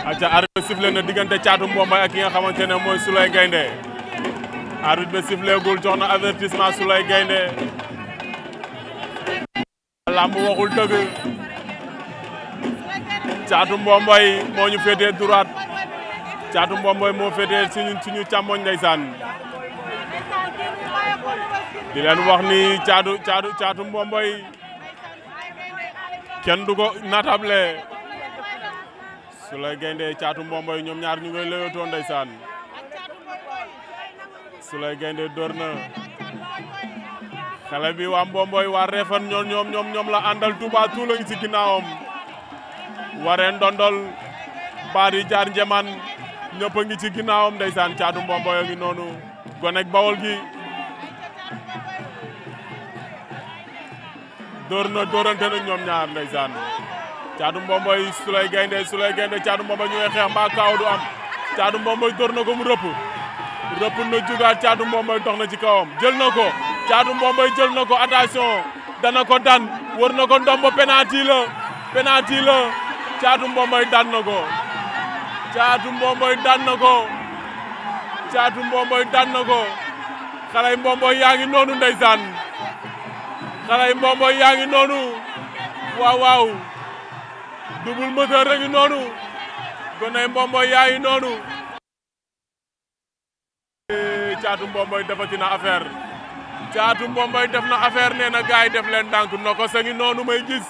acca arbitre bi sifflé na diggante Thiatou Mbomboy ak ki nga xamante ne mooy Souleye Gaynde arbitre bi sifflé gul jox na avertissement Souleye Gaynde lamb waxul dëgg Thiatou Mbomboy moo ñu féetee droite Thiatou Mbomboy moo féetee suñu càmmoñ ndeysaan di leen wax ni Thiatou Mbomboy kenn du ko natable Souleye Gaynde Thiatou Mbomboy ñoom ñaar ñu ngay lëyatoo ndeysaan Souleye Gaynde door na xale bi waa Mbomboy waa Refane ñoom la àndal Touba tout la ngi ci ginnaawam waree ndondol baari jaar njeman ñëpp a ngi ci ginnaawam ndeysaan Thiatou Mbomboy a ngi noonu gonek Bawol gi door na doorante na ñoom ñaar ndeysaan Thiatou Mbomboy Souleye Gaynde Thiatou Mbomboy ñu ngi xeex mbaa kaaw du am Thiatou Mbomboy door na ko mu rëpp na jugaat Thiatou Mbomboy dox na ci kawam jël na ko Thiatou Mbomboy jël na ko attention dana ko daan wër na ko ndombo penalty la Thiatou Mbomboy daan na ko Thiatou Mbomboy daan na ko xaley Mbomboy yaa ngi noonu ndeysaan xaley Mbomboy yaa ngi noonu waaw double moteur rek noonu goney Mbomboy yaa ngi noonu Thiatou Mbomboy defati na affaire Thiatou Mbomboy def na affaire nee na gaay def leen ndànk noko sa ngi noonu may gis